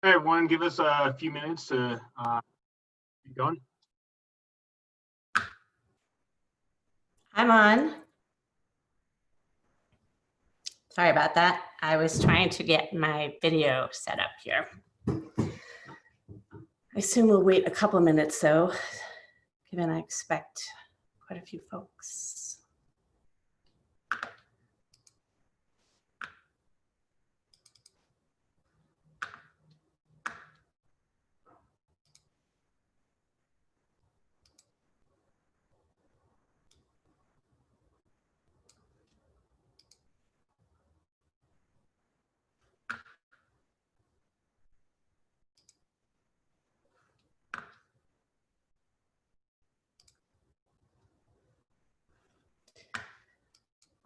Hey, everyone, give us a few minutes to keep going. I'm on. Sorry about that. I was trying to get my video set up here. I assume we'll wait a couple of minutes though, given I expect quite a few folks.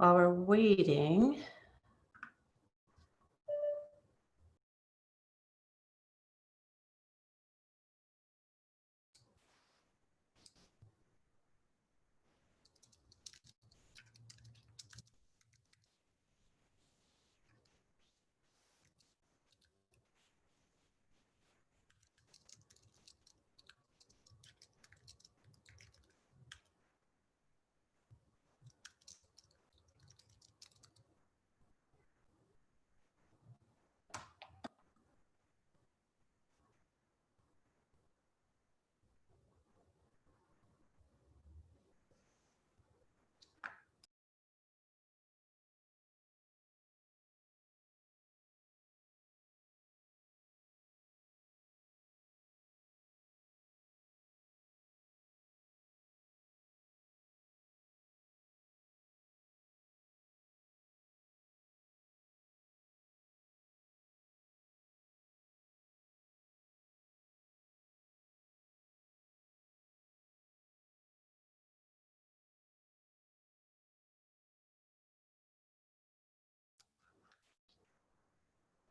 While we're waiting,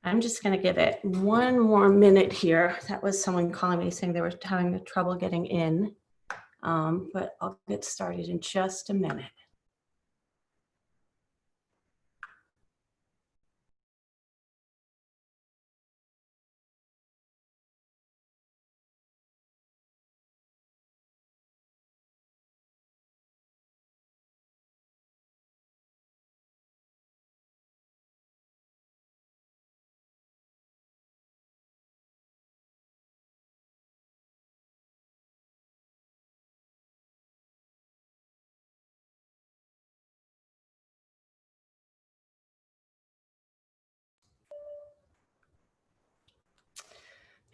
I'm just going to give it one more minute here. That was someone calling me saying they were having trouble getting in, but I'll get started in just a minute.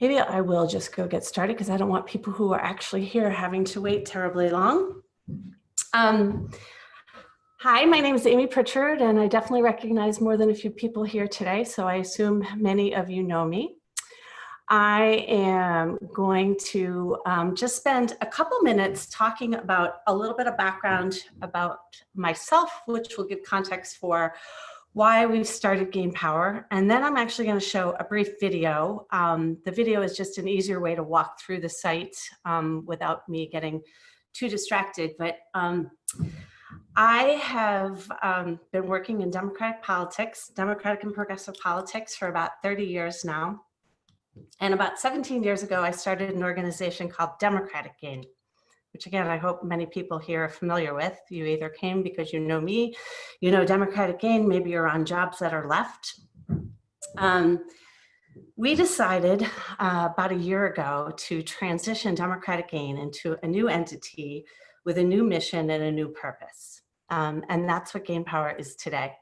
Maybe I will just go get started because I don't want people who are actually here having to wait terribly long. Hi, my name is Amy Pritchard, and I definitely recognize more than a few people here today, so I assume many of you know me. I am going to just spend a couple minutes talking about a little bit of background about myself, which will give context for why we've started GAINPOWER. And then I'm actually going to show a brief video. The video is just an easier way to walk through the site without me getting too distracted. But I have been working in democratic politics, democratic and progressive politics for about 30 years now. And about 17 years ago, I started an organization called Democratic Gain, which again, I hope many people here are familiar with. You either came because you know me, you know Democratic Gain, maybe you're on Jobs That Are Left. We decided about a year ago to transition Democratic Gain into a new entity with a new mission and a new purpose. And that's what GAINPOWER is today.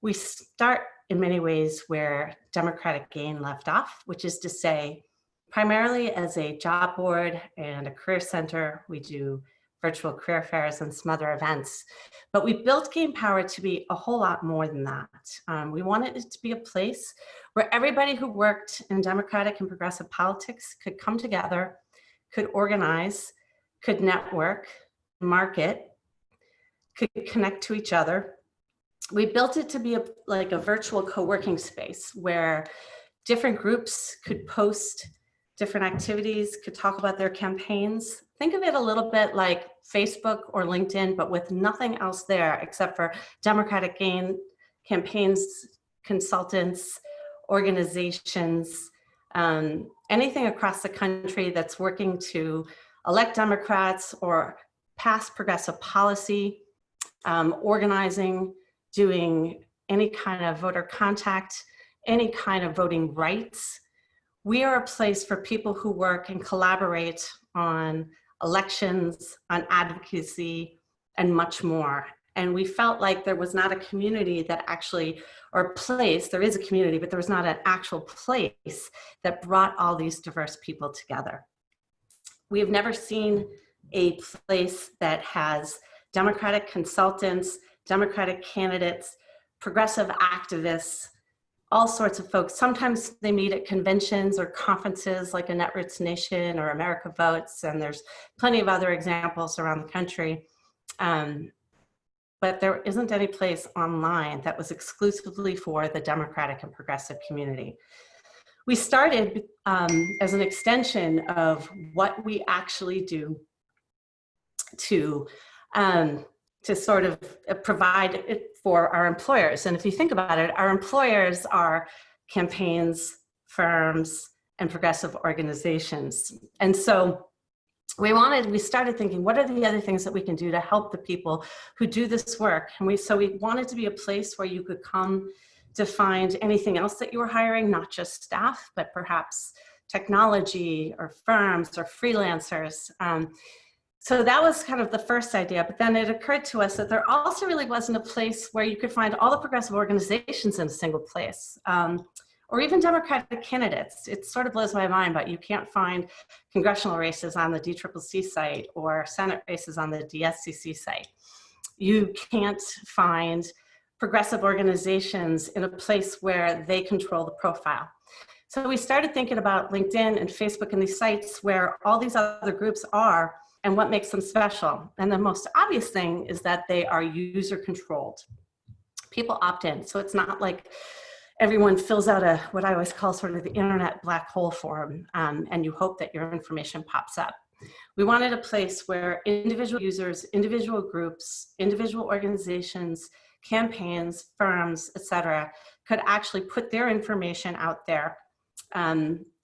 We start in many ways where Democratic Gain left off, which is to say, primarily as a job board and a career center. We do virtual career fairs and some other events, but we built GAINPOWER to be a whole lot more than that. We wanted it to be a place where everybody who worked in democratic and progressive politics could come together, could organize, could network, market, could connect to each other. We built it to be like a virtual co-working space where different groups could post different activities, could talk about their campaigns. Think of it a little bit like Facebook or LinkedIn, but with nothing else there except for Democratic Gain campaigns, consultants, organizations, anything across the country that's working to elect Democrats or pass progressive policy, organizing, doing any kind of voter contact, any kind of voting rights. We are a place for people who work and collaborate on elections, on advocacy, and much more. And we felt like there was not a community that actually, or a place, there is a community, but there was not an actual place that brought all these diverse people together. We have never seen a place that has Democratic consultants, Democratic candidates, progressive activists, all sorts of folks. Sometimes they meet at conventions or conferences like a Netroots Nation or America Votes, and there's plenty of other examples around the country. But there isn't any place online that was exclusively for the Democratic and progressive community. We started as an extension of what we actually do to sort of provide it for our employers. And if you think about it, our employers are campaigns, firms, and progressive organizations. And so we started thinking, what are the other things that we can do to help the people who do this work? And so we wanted to be a place where you could come to find anything else that you were hiring, not just staff, but perhaps technology or firms or freelancers. So that was kind of the first idea, but then it occurred to us that there also really wasn't a place where you could find all the progressive organizations in a single place, or even Democratic candidates. It sort of blows my mind, but you can't find congressional races on the DCCC site or Senate races on the DSCC site. You can't find progressive organizations in a place where they control the profile. So we started thinking about LinkedIn and Facebook and these sites where all these other groups are and what makes them special. And the most obvious thing is that they are user controlled. People opt in. So it's not like everyone fills out what I always call sort of the internet black hole form, and you hope that your information pops up. We wanted a place where individual users, individual groups, individual organizations, campaigns, firms, et cetera, could actually put their information out there.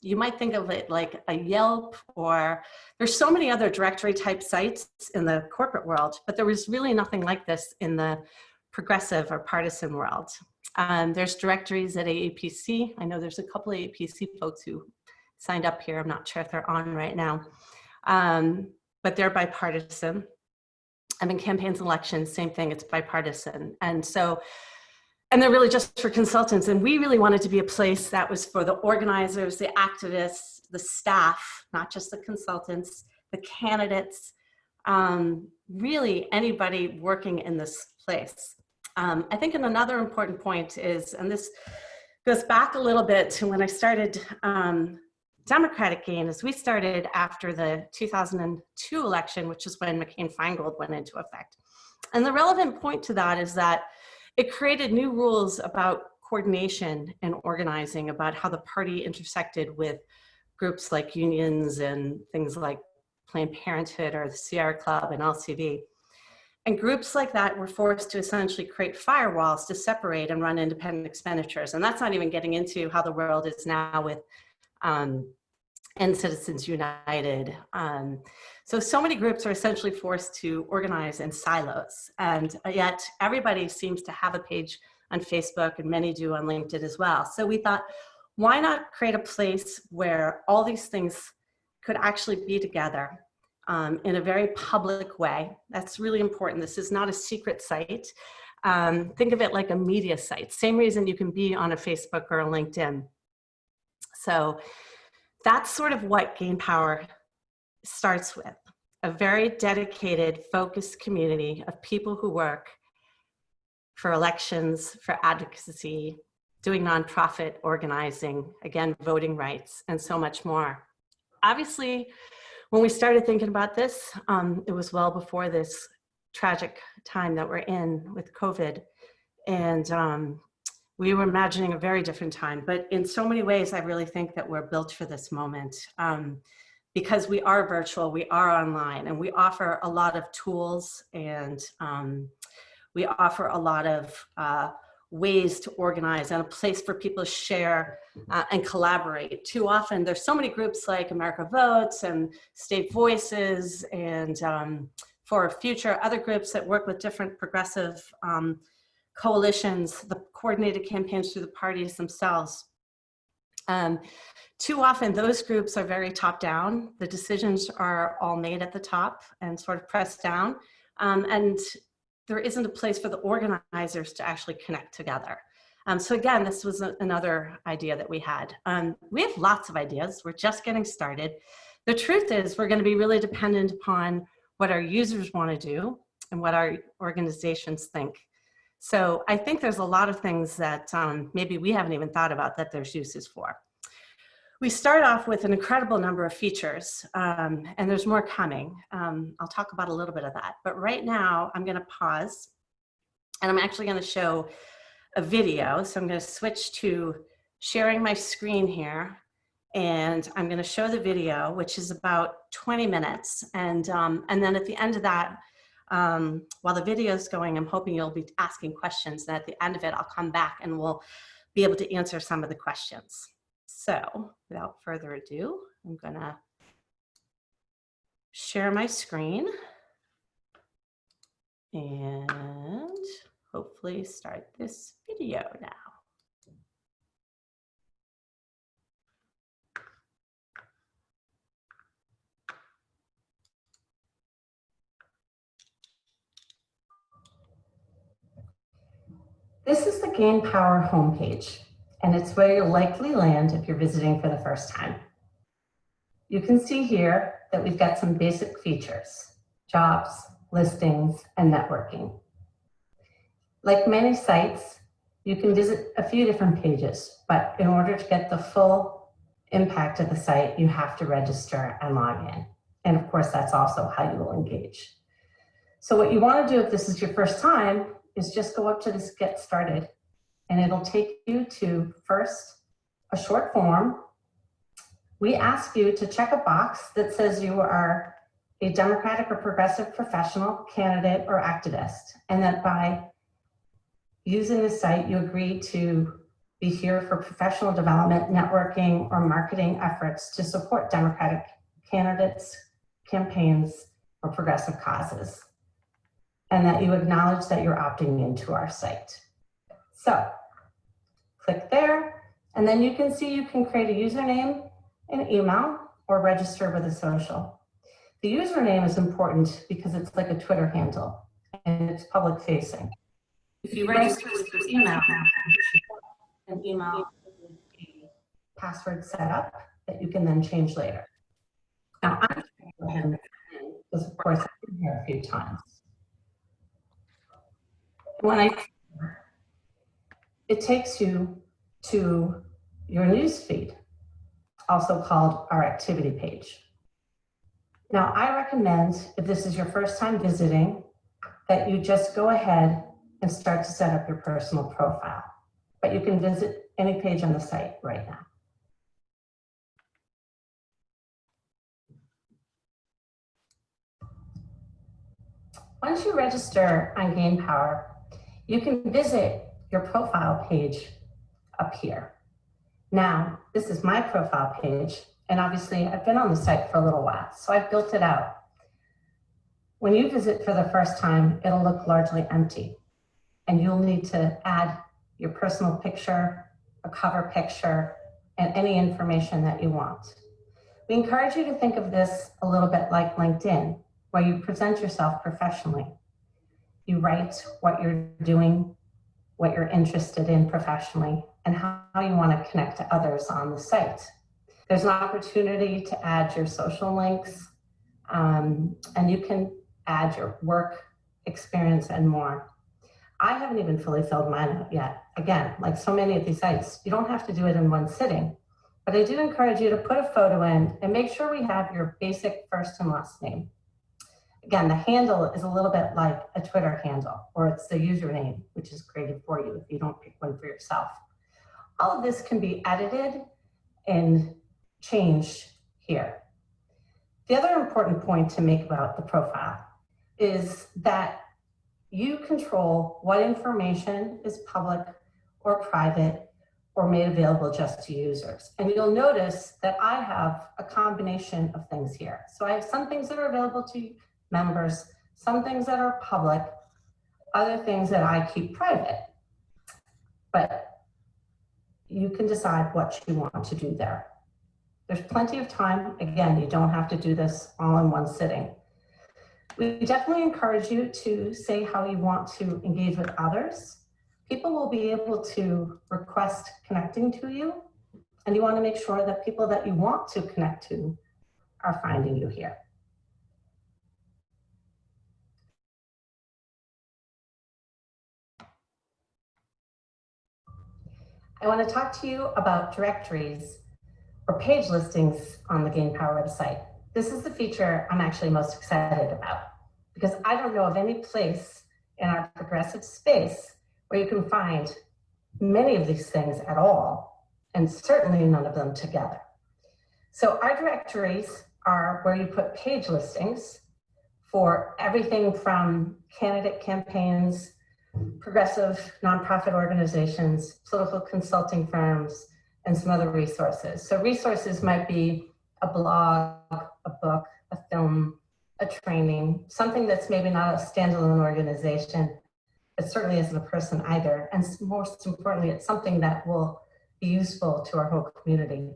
You might think of it like a Yelp, or there's so many other directory type sites in the corporate world, but there was really nothing like this in the progressive or partisan world. There's directories at AAPC. I know there's a couple of AAPC folks who signed up here. I'm not sure if they're on right now, but they're bipartisan. I mean, campaigns and elections, same thing, it's bipartisan. And they're really just for consultants. And we really wanted to be a place that was for the organizers, the activists, the staff, not just the consultants, the candidates, really anybody working in this place. I think another important point is, and this goes back a little bit to when I started Democratic Gain, is we started after the 2002 election, which is when McCain-Feingold went into effect. And the relevant point to that is that it created new rules about coordination and organizing, about how the party intersected with groups like unions and things like Planned Parenthood or the Sierra Club and LCD. And groups like that were forced to essentially create firewalls to separate and run independent expenditures. And that's not even getting into how the world is now with and Citizens United. So many groups are essentially forced to organize in silos, and yet everybody seems to have a page on Facebook, and many do on LinkedIn as well. So we thought, why not create a place where all these things could actually be together in a very public way? That's really important. This is not a secret site. Think of it like a media site. Same reason you can be on a Facebook or a LinkedIn. So that's sort of what GAINPOWER starts with, a very dedicated, focused community of people who work for elections, for advocacy, doing nonprofit organizing, again, voting rights, and so much more. Obviously, when we started thinking about this, it was well before this tragic time that we're in with COVID. And we were imagining a very different time, but in so many ways, I really think that we're built for this moment because we are virtual, we are online, and we offer a lot of tools, and we offer a lot of ways to organize and a place for people to share and collaborate. Too often, there's so many groups like America Votes and State Voices and For Future, other groups that work with different progressive coalitions, the coordinated campaigns through the parties themselves. Too often, those groups are very top-down. The decisions are all made at the top and sort of pressed down. And there isn't a place for the organizers to actually connect together. So again, this was another idea that we had. We have lots of ideas. We're just getting started. The truth is we're going to be really dependent upon what our users want to do and what our organizations think. So I think there's a lot of things that maybe we haven't even thought about that there's uses for. We start off with an incredible number of features, and there's more coming. I'll talk about a little bit of that. But right now, I'm going to pause, and I'm actually going to show a video. So I'm going to switch to sharing my screen here, and I'm going to show the video, which is about 20 minutes. And then at the end of that, while the video is going, I'm hoping you'll be asking questions. And at the end of it, I'll come back and we'll be able to answer some of the questions. So without further ado, I'm going to share my screen and hopefully start this video now. This is the GAINPOWER homepage, and it's where you'll likely land if you're visiting for the first time. You can see here that we've got some basic features: jobs, listings, and networking. Like many sites, you can visit a few different pages, but in order to get the full impact of the site, you have to register and log in. And of course, that's also how you will engage. So what you want to do if this is your first time is just go up to this Get Started, and it'll take you to first a short form. We ask you to check a box that says you are a Democratic or progressive professional, candidate, or activist, and that by using the site, you agree to be here for professional development, networking, or marketing efforts to support Democratic candidates, campaigns, or progressive causes, and that you acknowledge that you're opting into our site. So click there, and then you can see you can create a username and email or register with a social. The username is important because it's like a Twitter handle and it's public facing. If you register with your email, an email with a password set up that you can then change later. Now I'm going to go ahead and because of course I've been here a few times. When it takes you to your news feed, also called our activity page. Now, I recommend, if this is your first time visiting, that you just go ahead and start to set up your personal profile. But you can visit any page on the site right now. Once you register on GAINPOWER, you can visit your profile page up here. Now, this is my profile page, and obviously I've been on the site for a little while, so I've built it out. When you visit for the first time, it'll look largely empty, and you'll need to add your personal picture, a cover picture, and any information that you want. We encourage you to think of this a little bit like LinkedIn, where you present yourself professionally. You write what you're doing, what you're interested in professionally, and how you want to connect to others on the site. There's an opportunity to add your social links, and you can add your work experience and more. I haven't even fully filled mine out yet. Again, like so many of these sites, you don't have to do it in one sitting, but I do encourage you to put a photo in and make sure we have your basic first and last name. Again, the handle is a little bit like a Twitter handle, or it's the username, which is created for you if you don't pick one for yourself. All of this can be edited and changed here. The other important point to make about the profile is that you control what information is public or private, or made available just to users. And you'll notice that I have a combination of things here. So I have some things that are available to members, some things that are public, other things that I keep private. But you can decide what you want to do there. There's plenty of time. Again, you don't have to do this all in one sitting. We definitely encourage you to say how you want to engage with others. People will be able to request connecting to you, and you want to make sure that people that you want to connect to are finding you here. I want to talk to you about directories or page listings on the GAINPOWER website. This is the feature I'm actually most excited about, because I don't know of any place in our progressive space where you can find many of these things at all, and certainly none of them together. So our directories are where you put page listings for everything from candidate campaigns, progressive nonprofit organizations, political consulting firms, and some other resources. So resources might be a blog, a book, a film, a training, something that's maybe not a standalone organization, but certainly isn't a person either. And most importantly, it's something that will be useful to our whole community.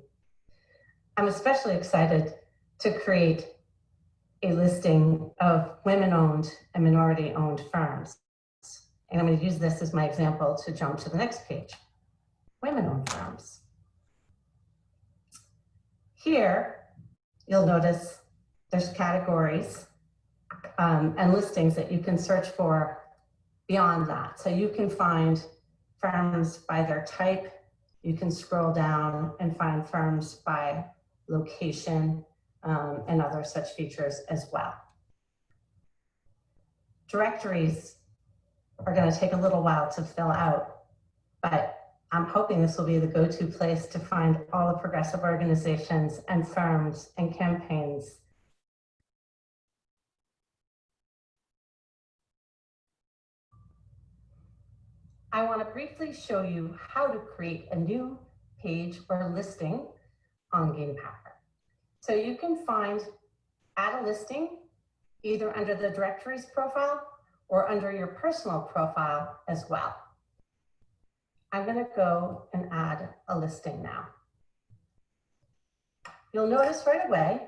I'm especially excited to create a listing of women-owned and minority-owned firms. And I'm going to use this as my example to jump to the next page. Women-owned firms. Here, you'll notice there's categories and listings that you can search for beyond that. So you can find firms by their type. You can scroll down and find firms by location and other such features as well. Directories are going to take a little while to fill out, but I'm hoping this will be the go-to place to find all the progressive organizations and firms and campaigns. I want to briefly show you how to create a new page or listing on GAINPOWER. So you can add a listing either under the directories profile or under your personal profile as well. I'm going to go and add a listing now. You'll notice right away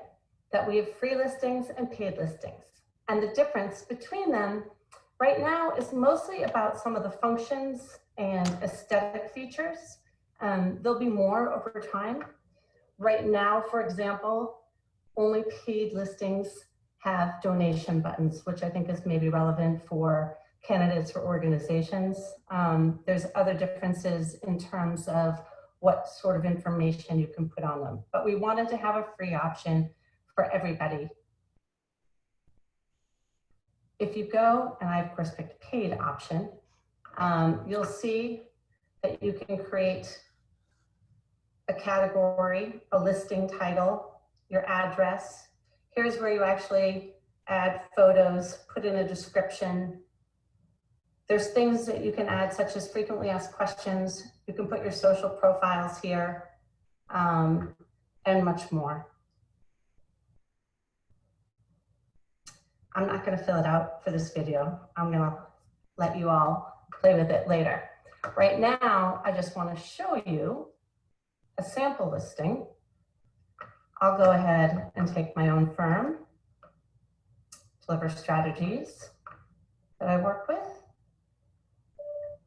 that we have free listings and paid listings. And the difference between them right now is mostly about some of the functions and aesthetic features. There'll be more over time. Right now, for example, only paid listings have donation buttons, which I think is maybe relevant for candidates or organizations. There's other differences in terms of what sort of information you can put on them. But we wanted to have a free option for everybody. If you go, and I of course picked a paid option, you'll see that you can create a category, a listing title, your address. Here's where you actually add photos, put in a description. There's things that you can add, such as frequently asked questions. You can put your social profiles here, and much more. I'm not going to fill it out for this video. I'm going to let you all play with it later. Right now, I just want to show you a sample listing. I'll go ahead and take my own firm, Deliver Strategies, that I work with.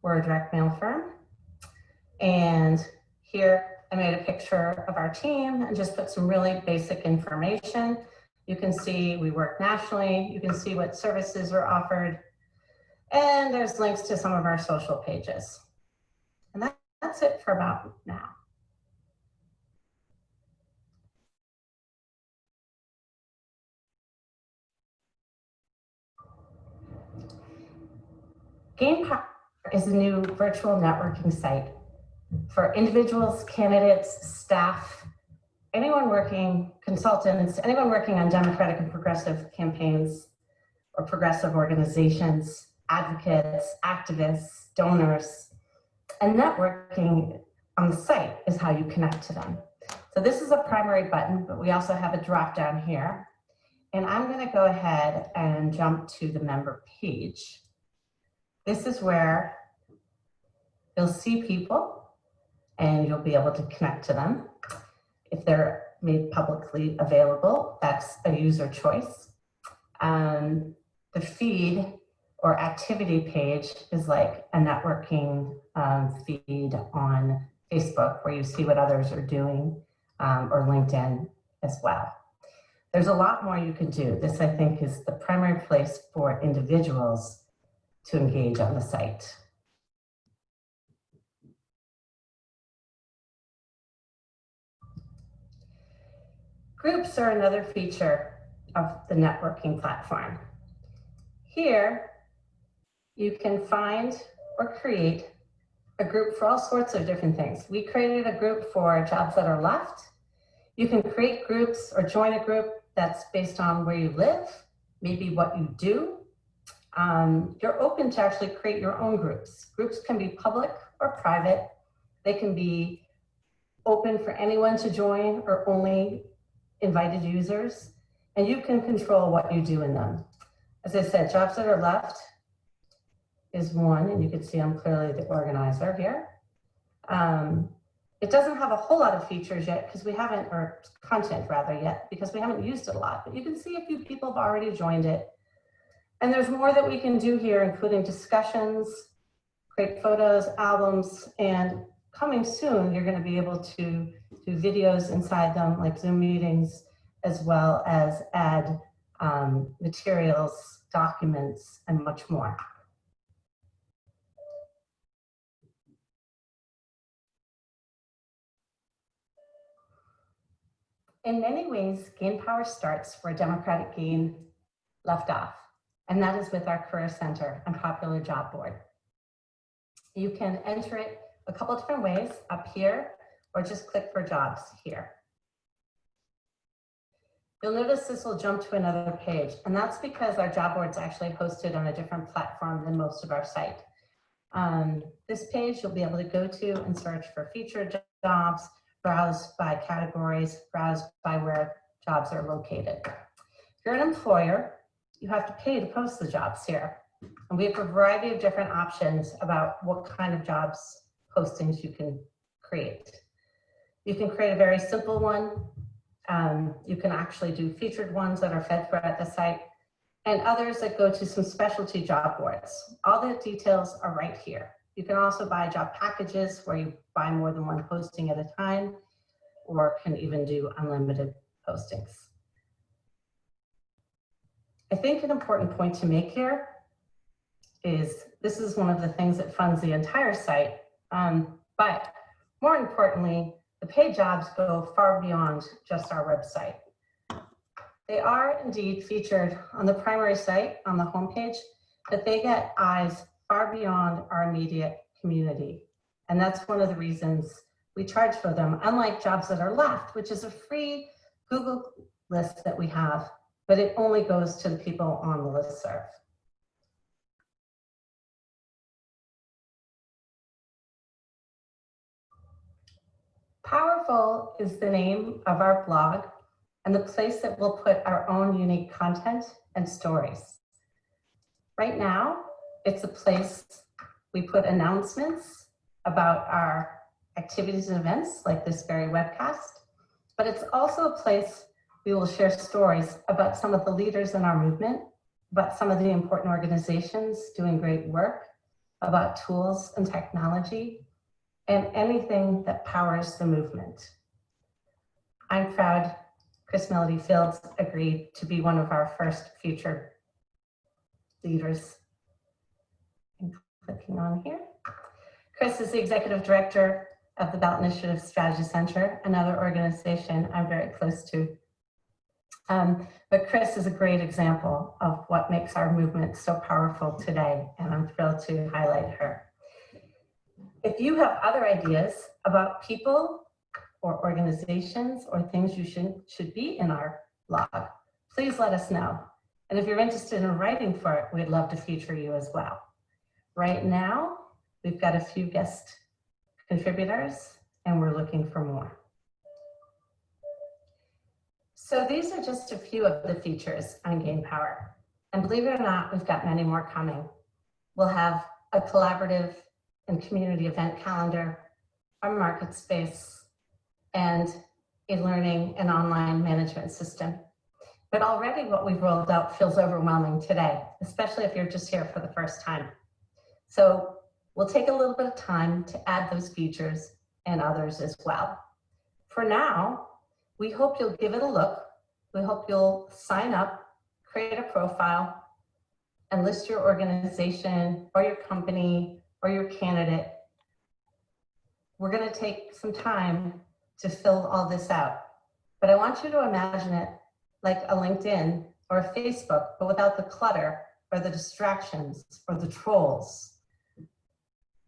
We're a direct mail firm. And here I made a picture of our team and just put some really basic information. You can see we work nationally. You can see what services are offered. And there's links to some of our social pages. And that's it for about now. GAINPOWER is a new virtual networking site for individuals, candidates, staff, anyone working, consultants, anyone working on democratic and progressive campaigns or progressive organizations, advocates, activists, donors, And networking on the site is how you connect to them. So this is a primary button, but we also have a drop down here. And I'm going to go ahead and jump to the member page. This is where you'll see people and you'll be able to connect to them. If they're made publicly available, that's a user choice. The feed or activity page is like a networking feed on Facebook where you see what others are doing, or LinkedIn as well. There's a lot more you can do. This, I think, is the primary place for individuals to engage on the site. Groups are another feature of the networking platform. Here, you can find or create a group for all sorts of different things. We created a group for jobs that are left. You can create groups or join a group that's based on where you live, maybe what you do. You're open to actually create your own groups. Groups can be public or private. They can be open for anyone to join or only invited users, and you can control what you do in them. As I said, jobs that are left is one, and you can see I'm clearly the organizer here. It doesn't have a whole lot of features yet because we haven't, or content rather yet, because we haven't used it a lot, but you can see a few people have already joined it. And there's more that we can do here, including discussions, create photos, albums, and coming soon, you're going to be able to do videos inside them, like Zoom meetings, as well as add materials, documents, and much more. In many ways, GAINPOWER starts where Democratic Gain left off, and that is with our Career Center and Popular Job Board. You can enter it a couple different ways, up here, or just click for jobs here. You'll notice this will jump to another page, and that's because our job board's actually hosted on a different platform than most of our site. This page you'll be able to go to and search for featured jobs, browse by categories, browse by where jobs are located. If you're an employer, you have to pay to post the jobs here. And we have a variety of different options about what kind of jobs postings you can create. You can create a very simple one. You can actually do featured ones that are fed throughout the site, and others that go to some specialty job boards. All the details are right here. You can also buy job packages where you buy more than one posting at a time, or can even do unlimited postings. I think an important point to make here is this is one of the things that funds the entire site, but more importantly, the paid jobs go far beyond just our website. They are indeed featured on the primary site on the homepage, but they get eyes far beyond our immediate community. And that's one of the reasons we charge for them, unlike Jobs That Are Left, which is a free Google list that we have, but it only goes to the people on the listserv. Powerful is the name of our blog and the place that we'll put our own unique content and stories. Right now, it's a place we put announcements about our activities and events like this very webcast, but it's also a place we will share stories about some of the leaders in our movement, about some of the important organizations doing great work, about tools and technology, and anything that powers the movement. I'm proud Chris Melody Fields agreed to be one of our first featured leaders. I'm clicking on here. Chris is the executive director of the Ballot Initiative Strategy Center, another organization I'm very close to. But Chris is a great example of what makes our movement so powerful today, and I'm thrilled to highlight her. If you have other ideas about people or organizations or things you should be in our blog, please let us know. And if you're interested in writing for it, we'd love to feature you as well. Right now, we've got a few guest contributors, and we're looking for more. So these are just a few of the features on GAINPOWER. And believe it or not, we've got many more coming. We'll have a collaborative and community event calendar, our market space, and a learning and online management system. But already what we've rolled out feels overwhelming today, especially if you're just here for the first time. So we'll take a little bit of time to add those features and others as well. For now, we hope you'll give it a look. We hope you'll sign up, create a profile, and list your organization or your company or your candidate. We're going to take some time to fill all this out, but I want you to imagine it like a LinkedIn or a Facebook, but without the clutter or the distractions or the trolls.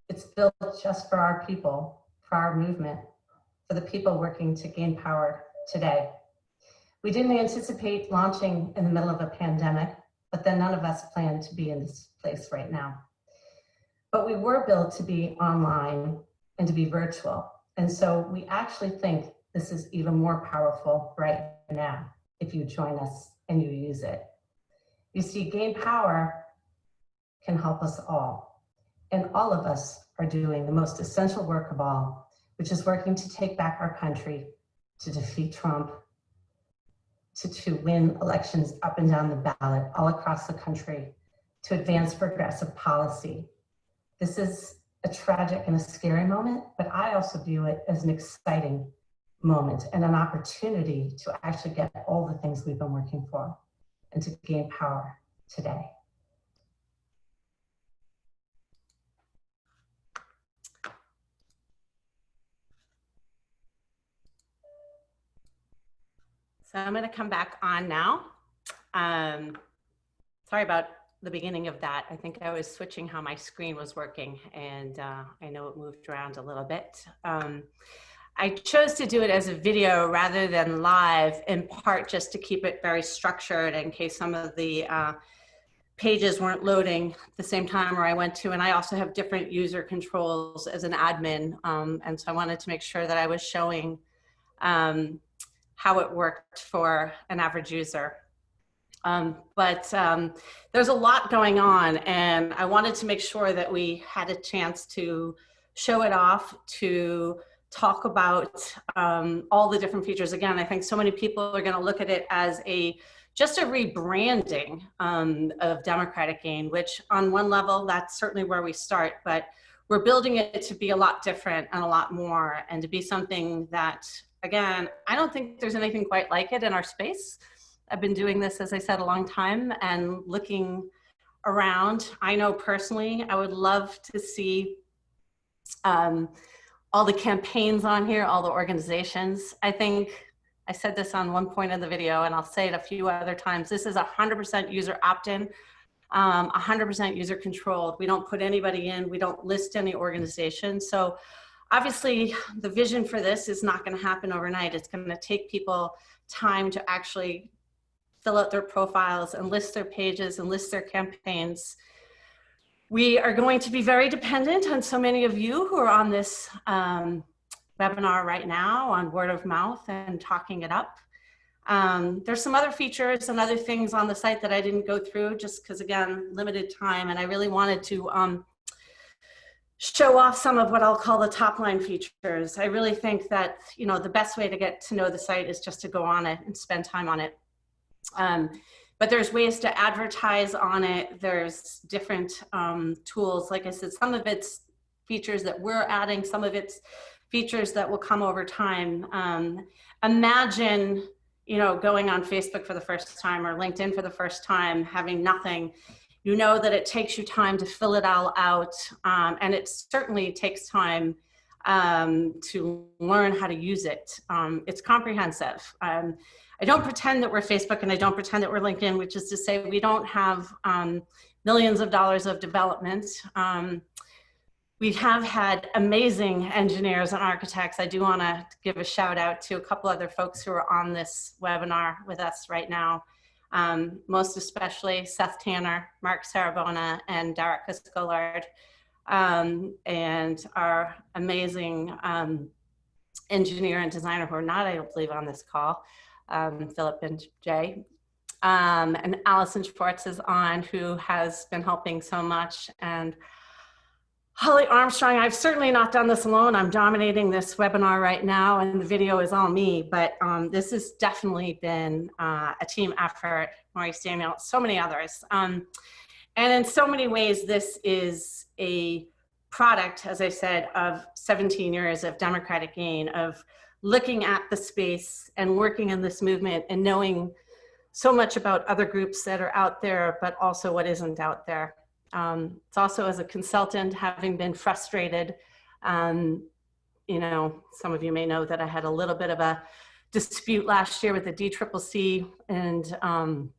It's built just for our people, for our movement, for the people working to gain power today. We didn't anticipate launching in the middle of a pandemic, but then none of us planned to be in this place right now. But we were built to be online and to be virtual. And so we actually think this is even more powerful right now if you join us and you use it. You see, GAINPOWER can help us all. And all of us are doing the most essential work of all, which is working to take back our country, to defeat Trump, to win elections up and down the ballot all across the country, to advance progressive policy. This is a tragic and a scary moment, but I also view it as an exciting moment and an opportunity to actually get all the things we've been working for and to gain power today. So I'm going to come back on now. Sorry about the beginning of that. I think I was switching how my screen was working, and I know it moved around a little bit. I chose to do it as a video rather than live, in part just to keep it very structured in case some of the pages weren't loading at the same time where I went to, and I also have different user controls as an admin, and so I wanted to make sure that I was showing how it worked for an average user. But there's a lot going on, and I wanted to make sure that we had a chance to show it off, to talk about all the different features. Again, I think so many people are going to look at it as just a rebranding of Democratic Gain, which on one level, that's certainly where we start, but we're building it to be a lot different and a lot more, and to be something that, again, I don't think there's anything quite like it in our space. I've been doing this, as I said, a long time, and looking around, I know personally, I would love to see all the campaigns on here, all the organizations. I think I said this on one point in the video, and I'll say it a few other times. This is 100% user opt-in, 100% user controlled. We don't put anybody in, we don't list any organization. So obviously the vision for this is not going to happen overnight. It's going to take people time to actually fill out their profiles and list their pages and list their campaigns. We are going to be very dependent on so many of you who are on this webinar right now on word of mouth and talking it up. There's some other features and other things on the site that I didn't go through just because, again, limited time, and I really wanted to show off some of what I'll call the top line features. I really think that, you know, the best way to get to know the site is just to go on it and spend time on it. But there's ways to advertise on it. There's different tools. Like I said, some of it's features that we're adding, some of it's features that will come over time. Imagine, you know, going on Facebook for the first time or LinkedIn for the first time, having nothing. You know that it takes you time to fill it all out, and it certainly takes time to learn how to use it. It's comprehensive. I don't pretend that we're Facebook, and I don't pretend that we're LinkedIn, which is to say we don't have millions of dollars of development. We have had amazing engineers and architects. I do want to give a shout out to a couple other folks who are on this webinar with us right now. Most especially Seth Tanner, Mark Sarabona, and Derek Escolard. and our amazing engineer and designer who are not, I don't believe, on this call, Philip and Jay. And Allison Schwartz is on, who has been helping so much. And Holly Armstrong, I've certainly not done this alone. I'm dominating this webinar right now, and the video is all me, but this has definitely been a team effort. Maurice Daniel, so many others. And in so many ways, this is a product, as I said, of 17 years of democratic gain, of looking at the space and working in this movement and knowing so much about other groups that are out there, but also what isn't out there. It's also, as a consultant, having been frustrated, you know, some of you may know that I had a little bit of a dispute last year with the DCCC and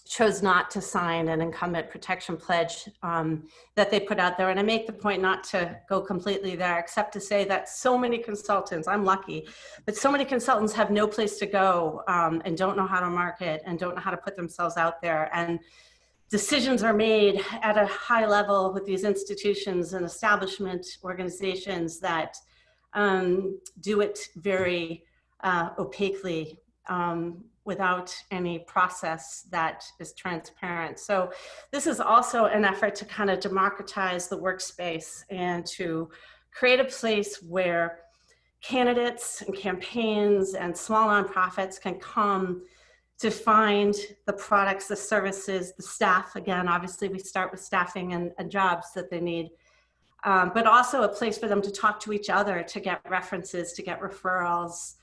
chose not to sign an incumbent protection pledge that they put out there. And I make the point not to go completely there, except to say that so many consultants, I'm lucky, but so many consultants have no place to go and don't know how to market and don't know how to put themselves out there. And decisions are made at a high level with these institutions and establishment organizations that do it very opaquely without any process that is transparent. So this is also an effort to kind of democratize the workspace and to create a place where candidates and campaigns and small nonprofits can come to find the products, the services, the staff. Again, obviously we start with staffing and jobs that they need, but also a place for them to talk to each other, to get references, to get referrals.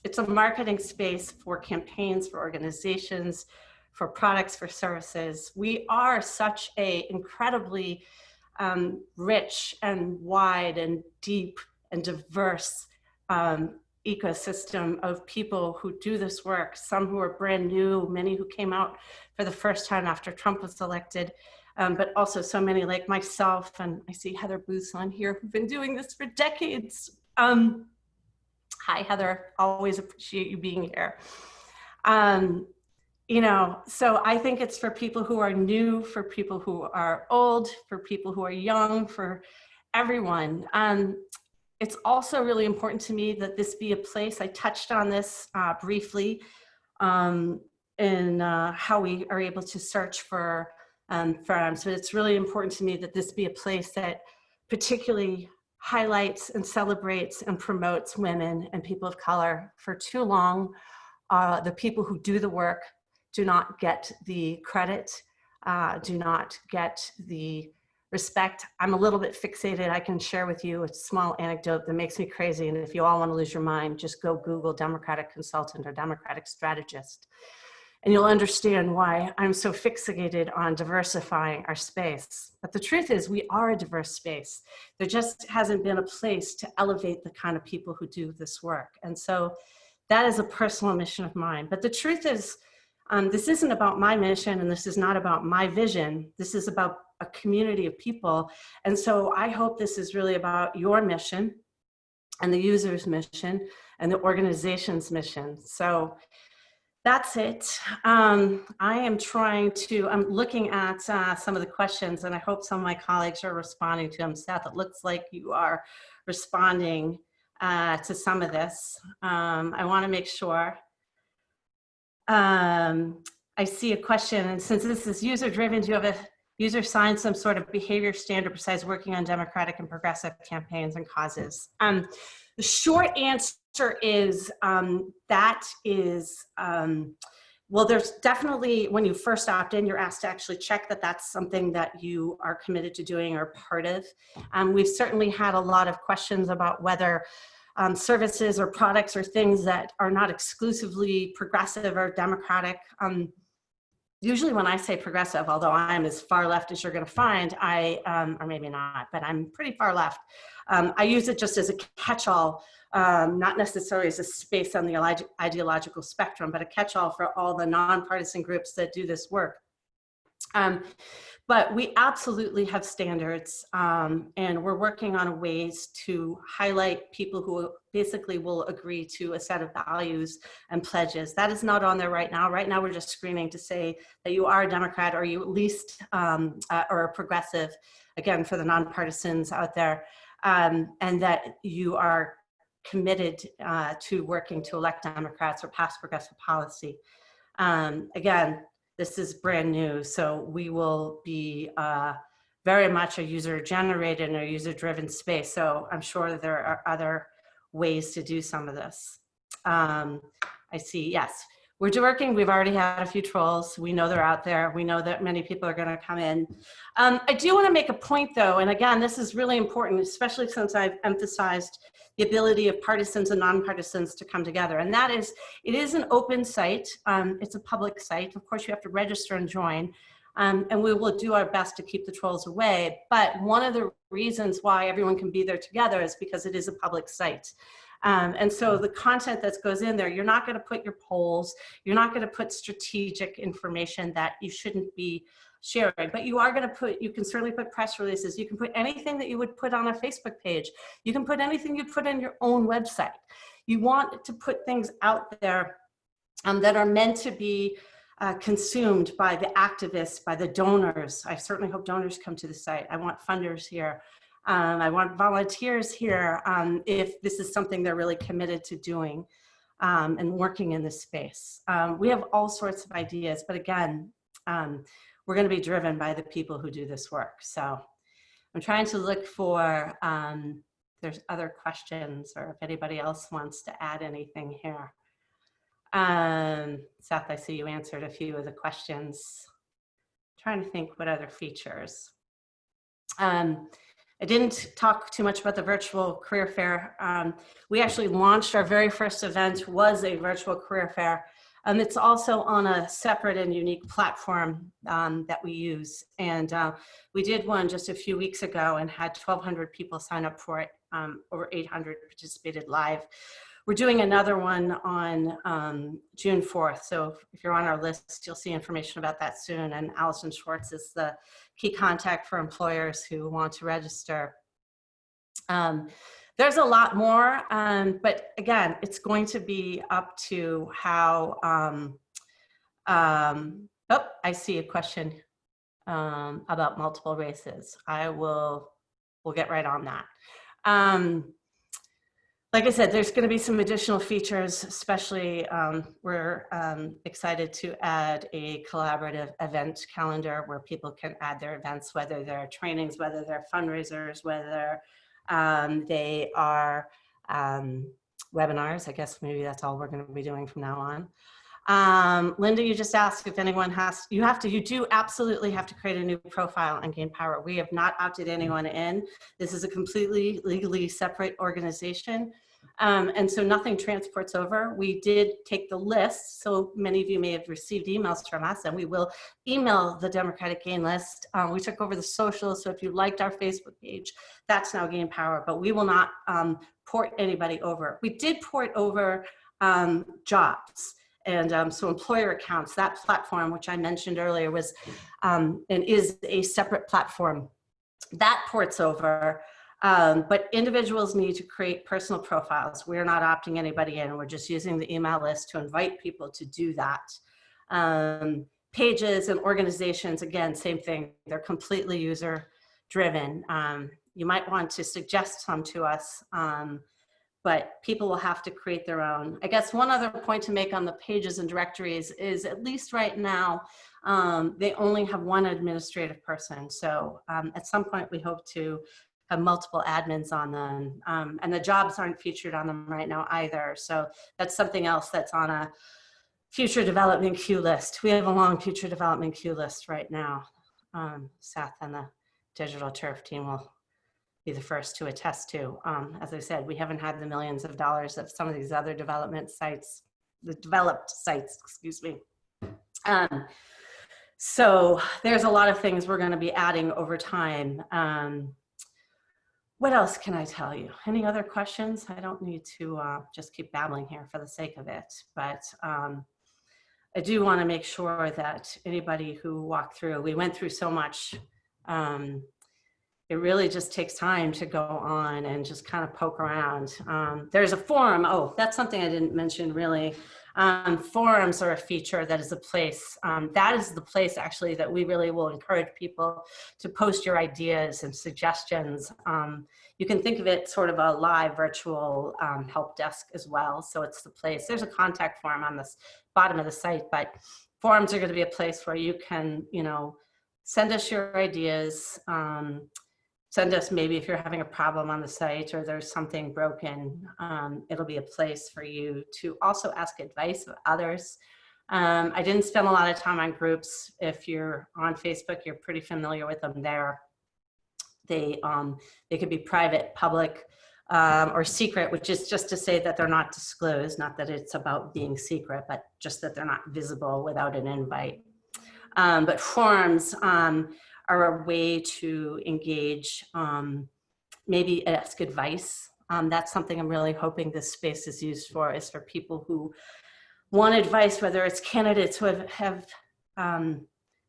It's a marketing space for campaigns, for organizations, for products, for services. We are such a incredibly rich and wide and deep and diverse ecosystem of people who do this work, some who are brand new, many who came out for the first time after Trump was elected, but also so many like myself, and I see Heather Booth on here, who've been doing this for decades. Hi, Heather, always appreciate you being here. You know, so I think it's for people who are new, for people who are old, for people who are young, for everyone. It's also really important to me that this be a place, I touched on this briefly in how we are able to search for firms, but it's really important to me that this be a place that particularly highlights and celebrates and promotes women and people of color. For too long, the people who do the work do not get the credit, do not get the respect. I'm a little bit fixated. I can share with you a small anecdote that makes me crazy. And if you all want to lose your mind, just go Google Democratic consultant or Democratic strategist. And you'll understand why I'm so fixated on diversifying our space. But the truth is, we are a diverse space. There just hasn't been a place to elevate the kind of people who do this work. And so that is a personal mission of mine. But the truth is, this isn't about my mission, and this is not about my vision. This is about a community of people. And so I hope this is really about your mission and the user's mission and the organization's mission. So that's it. I am I'm looking at some of the questions, and I hope some of my colleagues are responding to them. Seth, it looks like you are responding to some of this. I want to make sure. I see a question, and since this is user-driven, do you have a user sign some sort of behavior standard besides working on democratic and progressive campaigns and causes? The short answer is well, there's definitely, when you first opt in, you're asked to actually check that that's something that you are committed to doing or part of. We've certainly had a lot of questions about whether services or products or things that are not exclusively progressive or democratic. Usually when I say progressive, although I'm as far left as you're going to find, or maybe not, but I'm pretty far left. I use it just as a catch-all, not necessarily as a space on the ideological spectrum, but a catch-all for all the nonpartisan groups that do this work. But we absolutely have standards, and we're working on ways to highlight people who basically will agree to a set of values and pledges. That is not on there right now. Right now, we're just screening to say that you are a Democrat, or you at least are a progressive, again, for the nonpartisans out there, and that you are committed to working to elect Democrats or pass progressive policy. Again, this is brand new, so we will be very much a user-generated and a user-driven space. So I'm sure there are other ways to do some of this. I see, yes. We're working, we've already had a few trolls. We know they're out there. We know that many people are gonna come in. I do wanna make a point though, and again, this is really important, especially since I've emphasized the ability of partisans and nonpartisans to come together. And that is, it is an open site. It's a public site. Of course, you have to register and join. And we will do our best to keep the trolls away. But one of the reasons why everyone can be there together is because it is a public site. And so the content that goes in there, you're not going to put your polls, you're not going to put strategic information that you shouldn't be sharing, but you are going to put, you can certainly put press releases, you can put anything that you would put on a Facebook page, you can put anything you'd put on your own website. You want to put things out there that are meant to be consumed by the activists, by the donors. I certainly hope donors come to the site. I want funders here. I want volunteers here if this is something they're really committed to doing and working in this space. We have all sorts of ideas, but again, we're going to be driven by the people who do this work. So I'm trying to look for, there's other questions or if anybody else wants to add anything here. Seth, I see you answered a few of the questions. I'm trying to think what other features. I didn't talk too much about the virtual career fair. We actually launched our very first event was a virtual career fair. It's also on a separate and unique platform that we use. And we did one just a few weeks ago and had 1,200 people sign up for it. Over 800 participated live. We're doing another one on June 4th. So if you're on our list, you'll see information about that soon. And Allison Schwartz is the key contact for employers who want to register. There's a lot more, but again, it's going to be up to how, oh, I see a question about multiple races. We'll get right on that. Like I said, there's going to be some additional features, especially we're excited to add a collaborative event calendar where people can add their events, whether they're trainings, whether they're fundraisers, whether they are webinars. I guess maybe that's all we're going to be doing from now on. Linda, you just asked if anyone has, you do absolutely have to create a new profile on GAINPOWER. We have not opted anyone in. This is a completely legally separate organization. And so nothing transports over. We did take the list. So many of you may have received emails from us and we will email the Democratic Gain list. We took over the socials. So if you liked our Facebook page, that's now GAINPOWER, but we will not port anybody over. We did port over jobs. And so employer accounts, that platform, which I mentioned earlier, was and is a separate platform. That ports over, but individuals need to create personal profiles. We're not opting anybody in. We're just using the email list to invite people to do that. Pages and organizations, again, same thing. They're completely user-driven. You might want to suggest some to us, but people will have to create their own. I guess one other point to make on the pages and directories is, at least right now, they only have one administrative person. So at some point we hope to have multiple admins on them. And the jobs aren't featured on them right now either. So that's something else that's on a future development queue list. We have a long future development queue list right now. Seth and the Digital Turf team will be the first to attest to. As I said, we haven't had the millions of dollars of some of these other development sites, the developed sites, excuse me. So there's a lot of things we're going to be adding over time. What else can I tell you? Any other questions? I don't need to just keep babbling here for the sake of it, but I do want to make sure that anybody who walked through, we went through so much. It really just takes time to go on and just kind of poke around. There's a forum. Oh, that's something I didn't mention really. Forums are a feature that is a place, that is the place actually that we really will encourage people to post your ideas and suggestions. You can think of it sort of a live virtual help desk as well. So it's the place, there's a contact form on the bottom of the site, but forums are going to be a place where you can, send us your ideas, send us maybe if you're having a problem on the site or there's something broken, it'll be a place for you to also ask advice of others. I didn't spend a lot of time on groups. If you're on Facebook, you're pretty familiar with them there. They could be private, public, or secret, which is just to say that they're not disclosed, not that it's about being secret, but just that they're not visible without an invite. But forums are a way to engage, maybe ask advice. That's something I'm really hoping this space is used for, is for people who want advice, whether it's candidates who have